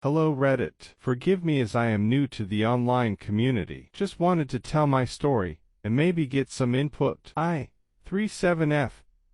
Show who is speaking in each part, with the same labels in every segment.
Speaker 1: Hello Reddit. Forgive me as I am new to the online community. Just wanted to tell my story, and maybe get some input. 37F,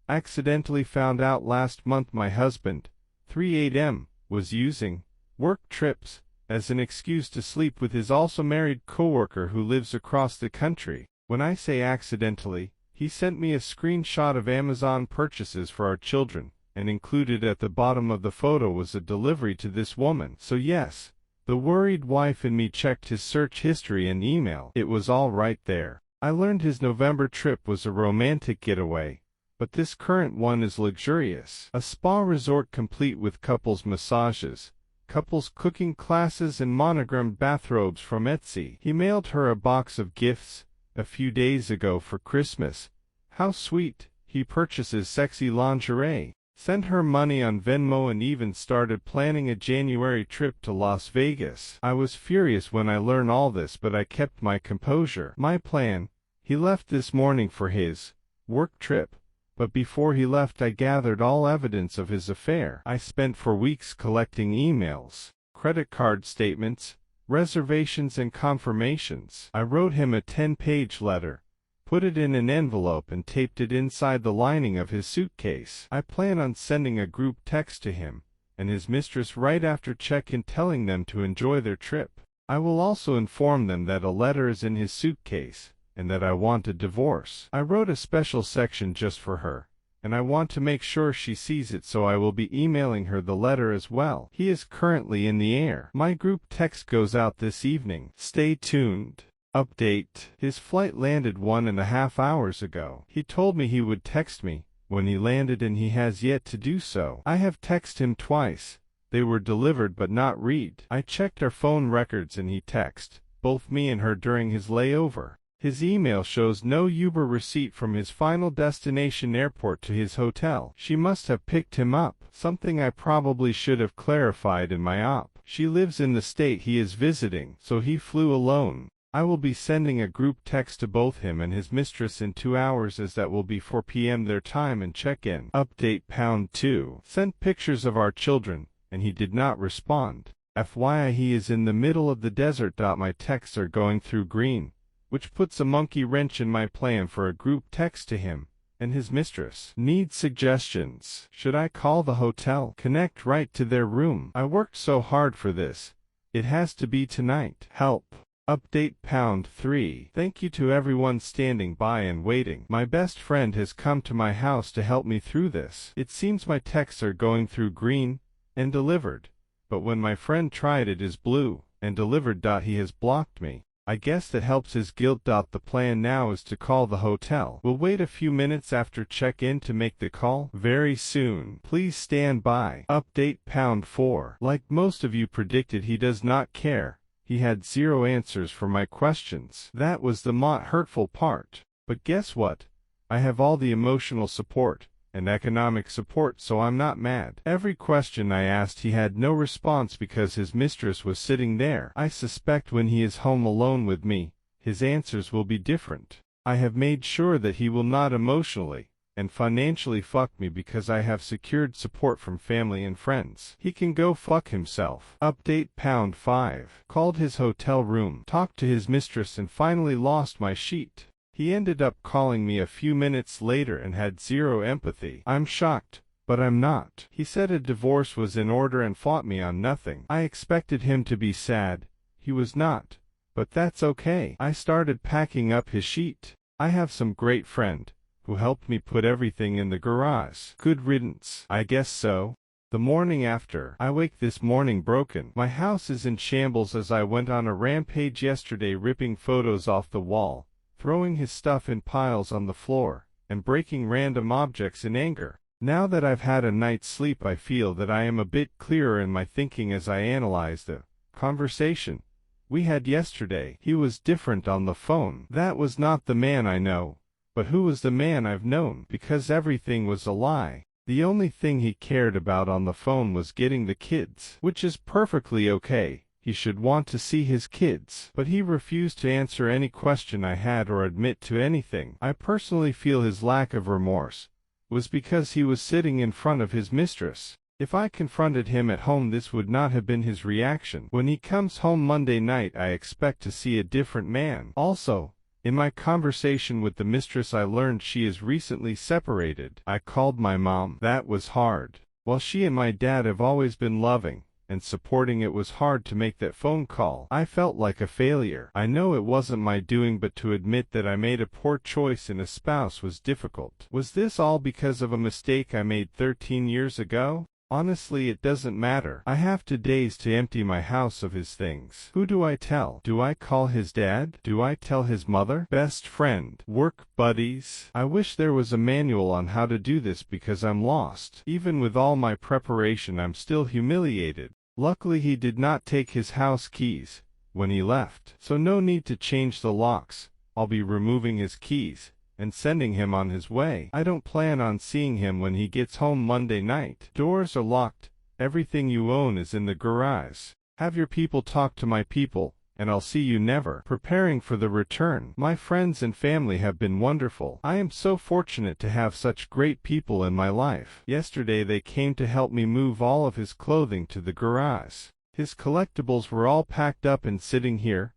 Speaker 1: accidentally found out last month my husband, 38M, was using work trips as an excuse to sleep with his also married coworker who lives across the country. When I say accidentally, he sent me a screenshot of Amazon purchases for our children, and included at the bottom of the photo was a delivery to this woman. So yes, the worried wife in me checked his search history and email. It was all right there. I learned his November trip was a romantic getaway, but this current one is luxurious. A spa resort complete with couples massages, couples cooking classes and monogrammed bathrobes from Etsy. He mailed her a box of gifts a few days ago for Christmas. How sweet. He purchases sexy lingerie, sent her money on Venmo, and even started planning a January trip to Las Vegas. I was furious when I learned all this, but I kept my composure. My plan: he left this morning for his work trip, but before he left I gathered all evidence of his affair. I spent for weeks collecting emails, credit card statements, reservations and confirmations. I wrote him a 10-page letter, put it in an envelope and taped it inside the lining of his suitcase. I plan on sending a group text to him and his mistress right after check-in telling them to enjoy their trip. I will also inform them that a letter is in his suitcase and that I want a divorce. I wrote a special section just for her, and I want to make sure she sees it, so I will be emailing her the letter as well. He is currently in the air. My group text goes out this evening. Stay tuned. Update: his flight landed 1.5 hours ago. He told me he would text me when he landed, and he has yet to do so. I have texted him twice. They were delivered but not read. I checked our phone records and he texted both me and her during his layover. His email shows no Uber receipt from his final destination airport to his hotel. She must have picked him up, something I probably should have clarified in my op. She lives in the state he is visiting, so he flew alone. I will be sending a group text to both him and his mistress in 2 hours, as that will be 4 p.m. their time and check-in. Update #2. Sent pictures of our children, and he did not respond. FYI, he is in the middle of the desert. My texts are going through green, which puts a monkey wrench in my plan for a group text to him and his mistress. Need suggestions. Should I call the hotel? Connect right to their room? I worked so hard for this. It has to be tonight. Help. Update #3. Thank you to everyone standing by and waiting. My best friend has come to my house to help me through this. It seems my texts are going through green and delivered, but when my friend tried it is blue and delivered. He has blocked me. I guess that helps his guilt. The plan now is to call the hotel. We'll wait a few minutes after check-in to make the call very soon. Please stand by. Update #4. Like most of you predicted, he does not care. He had 0 answers for my questions. That was the hurtful part. But guess what? I have all the emotional support and economic support, so I'm not mad. Every question I asked he had no response because his mistress was sitting there. I suspect when he is home alone with me, his answers will be different. I have made sure that he will not emotionally and financially fuck me because I have secured support from family and friends. He can go fuck himself. Update #5. Called his hotel room, talked to his mistress, and finally lost my sheet. He ended up calling me a few minutes later and had 0 empathy. I'm shocked, but I'm not. He said a divorce was in order and fought me on nothing. I expected him to be sad. He was not, but that's okay. I started packing up his sheet. I have some great friend who helped me put everything in the garage. Good riddance. I guess so. The morning after, I wake this morning broken. My house is in shambles as I went on a rampage yesterday, ripping photos off the wall, throwing his stuff in piles on the floor, and breaking random objects in anger. Now that I've had a night's sleep, I feel that I am a bit clearer in my thinking as I analyze the conversation we had yesterday. He was different on the phone. That was not the man I know. But who was the man I've known? Because everything was a lie. The only thing he cared about on the phone was getting the kids, which is perfectly okay. He should want to see his kids. But he refused to answer any question I had or admit to anything. I personally feel his lack of remorse was because he was sitting in front of his mistress. If I confronted him at home, this would not have been his reaction. When he comes home Monday night, I expect to see a different man. Also, in my conversation with the mistress, I learned she is recently separated. I called my mom. That was hard. While she and my dad have always been loving and supporting, it was hard to make that phone call. I felt like a failure. I know it wasn't my doing, but to admit that I made a poor choice in a spouse was difficult. Was this all because of a mistake I made 13 years ago? Honestly, it doesn't matter. I have 2 days to empty my house of his things. Who do I tell? Do I call his dad? Do I tell his mother? Best friend? Work buddies? I wish there was a manual on how to do this, because I'm lost. Even with all my preparation, I'm still humiliated. Luckily, he did not take his house keys when he left, so no need to change the locks. I'll be removing his keys and sending him on his way. I don't plan on seeing him when he gets home Monday night. Doors are locked. Everything you own is in the garage. Have your people talk to my people, and I'll see you never. Preparing for the return. My friends and family have been wonderful. I am so fortunate to have such great people in my life. Yesterday they came to help me move all of his clothing to the garage. His collectibles were all packed up and sitting here,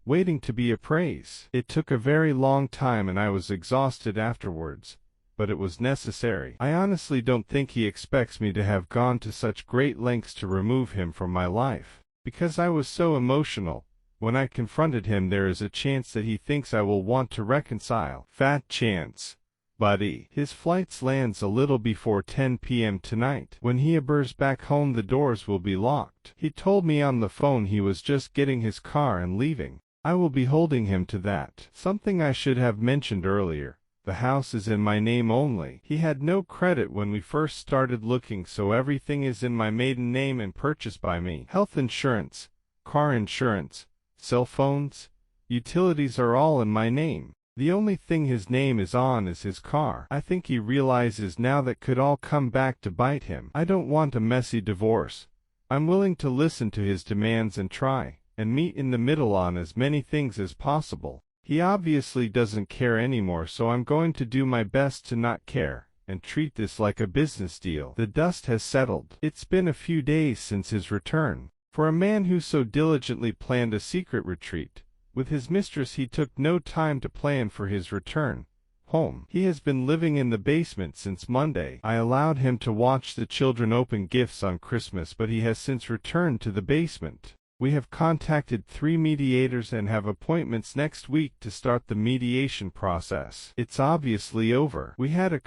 Speaker 1: waiting to be appraised. It took a very long time and I was exhausted afterwards, but it was necessary. I honestly don't think he expects me to have gone to such great lengths to remove him from my life, because I was so emotional. When I confronted him, there is a chance that he thinks I will want to reconcile. Fat chance, buddy. His flights lands a little before 10 p.m. tonight. When he abers back home, the doors will be locked. He told me on the phone he was just getting his car and leaving. I will be holding him to that. Something I should have mentioned earlier. The house is in my name only. He had no credit when we first started looking, so everything is in my maiden name and purchased by me. Health insurance, car insurance, cell phones, utilities are all in my name. The only thing his name is on is his car. I think he realizes now that could all come back to bite him. I don't want a messy divorce. I'm willing to listen to his demands and try and meet in the middle on as many things as possible. He obviously doesn't care anymore, so I'm going to do my best to not care and treat this like a business deal. The dust has settled. It's been a few days since his return. For a man who so diligently planned a secret retreat with his mistress, he took no time to plan for his return home. He has been living in the basement since Monday. I allowed him to watch the children open gifts on Christmas, but he has since returned to the basement. We have contacted 3 mediators and have appointments next week to start the mediation process. It's obviously over. We had a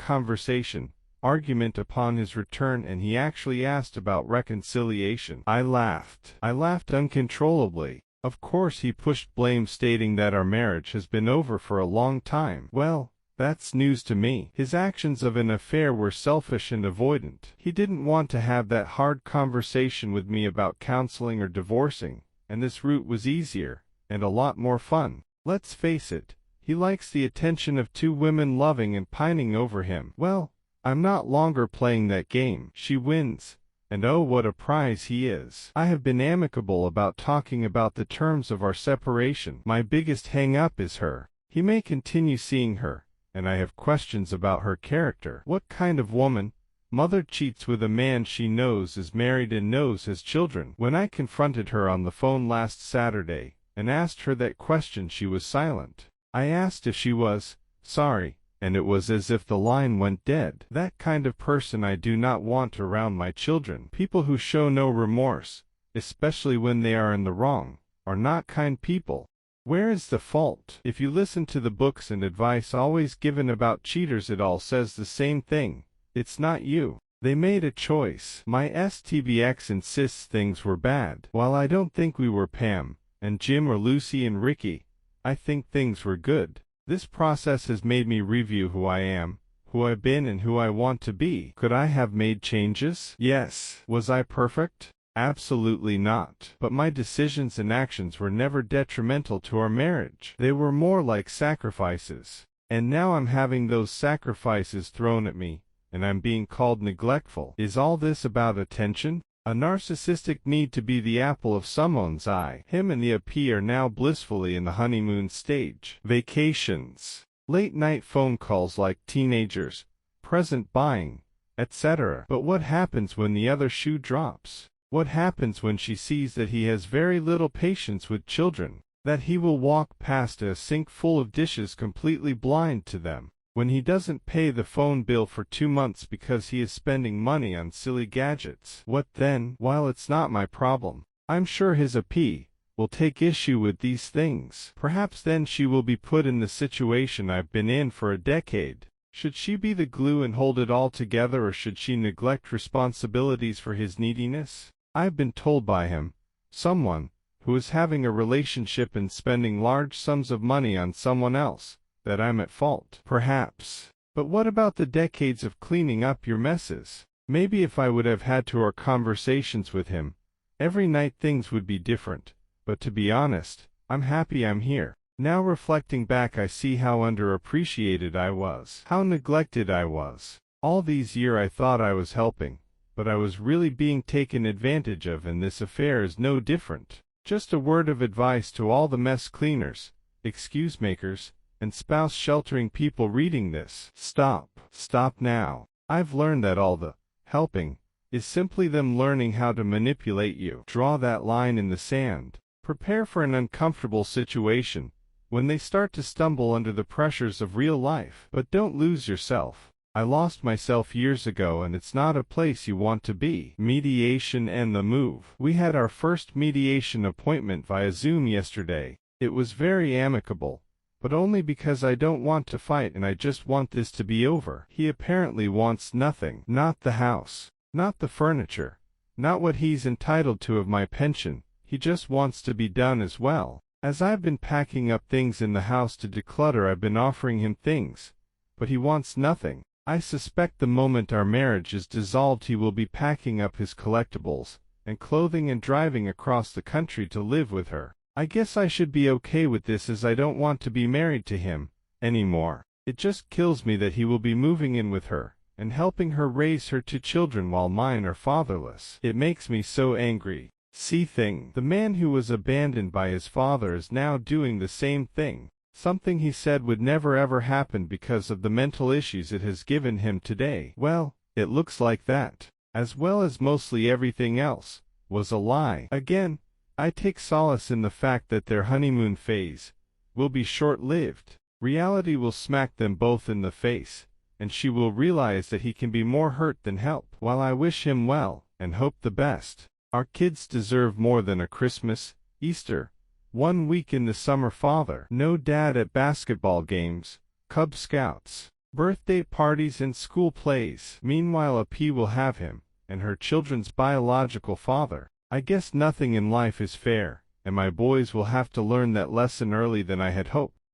Speaker 1: argument upon his return, and he actually asked about reconciliation. I laughed. I laughed uncontrollably. Of course he pushed blame, stating that our marriage has been over for a long time. Well, that's news to me. His actions of an affair were selfish and avoidant. He didn't want to have that hard conversation with me about counseling or divorcing, and this route was easier and a lot more fun. Let's face it, he likes the attention of 2 women loving and pining over him. Well, I'm not longer playing that game. She wins, and oh, what a prize he is. I have been amicable about talking about the terms of our separation. My biggest hang-up is her. He may continue seeing her, and I have questions about her character. What kind of woman, mother, cheats with a man she knows is married and knows has children? When I confronted her on the phone last Saturday and asked her that question, she was silent. I asked if she was sorry, and it was as if the line went dead. That kind of person I do not want around my children. People who show no remorse, especially when they are in the wrong, are not kind people. Where is the fault? If you listen to the books and advice always given about cheaters, it all says the same thing. It's not you. They made a choice. My STBX insists things were bad. While I don't think we were Pam and Jim or Lucy and Ricky, I think things were good. This process has made me review who I am, who I've been, and who I want to be. Could I have made changes? Yes. Was I perfect? Absolutely not. But my decisions and actions were never detrimental to our marriage. They were more like sacrifices. And now I'm having those sacrifices thrown at me, and I'm being called neglectful. Is all this about attention? A narcissistic need to be the apple of someone's eye. Him and the AP are now blissfully in the honeymoon stage. Vacations. Late night phone calls like teenagers. Present buying. etc. But what happens when the other shoe drops? What happens when she sees that he has very little patience with children, that he will walk past a sink full of dishes completely blind to them, when he doesn't pay the phone bill for 2 months because he is spending money on silly gadgets? What then? While it's not my problem, I'm sure his AP will take issue with these things. Perhaps then she will be put in the situation I've been in for a decade. Should she be the glue and hold it all together, or should she neglect responsibilities for his neediness? I've been told by him, someone who is having a relationship and spending large sums of money on someone else, that I'm at fault. Perhaps. But what about the decades of cleaning up your messes? Maybe if I would have had 2 hour conversations with him, every night things would be different. But to be honest, I'm happy I'm here. Now reflecting back, I see how underappreciated I was, how neglected I was. All these years I thought I was helping, but I was really being taken advantage of, and this affair is no different. Just a word of advice to all the mess cleaners, excuse makers, and spouse sheltering people reading this. Stop. Stop now. I've learned that all the helping is simply them learning how to manipulate you. Draw that line in the sand. Prepare for an uncomfortable situation when they start to stumble under the pressures of real life. But don't lose yourself. I lost myself years ago, and it's not a place you want to be. Mediation and the move. We had our first mediation appointment via Zoom yesterday. It was very amicable, but only because I don't want to fight and I just want this to be over. He apparently wants nothing. Not the house, not the furniture, not what he's entitled to of my pension. He just wants to be done as well. As I've been packing up things in the house to declutter, I've been offering him things, but he wants nothing. I suspect the moment our marriage is dissolved, he will be packing up his collectibles and clothing and driving across the country to live with her. I guess I should be okay with this, as I don't want to be married to him anymore. It just kills me that he will be moving in with her and helping her raise her 2 children while mine are fatherless. It makes me so angry. See thing. The man who was abandoned by his father is now doing the same thing. Something he said would never ever happen because of the mental issues it has given him today. Well, it looks like that, as well as mostly everything else, was a lie. Again, I take solace in the fact that their honeymoon phase will be short-lived. Reality will smack them both in the face, and she will realize that he can be more hurt than help. While I wish him well and hope the best, our kids deserve more than a Christmas, Easter, 1 week in the summer father, no dad at basketball games, Cub Scouts, birthday parties, and school plays. Meanwhile, a P will have him and her children's biological father. I guess nothing in life is fair, and my boys will have to learn that lesson early than I had hoped.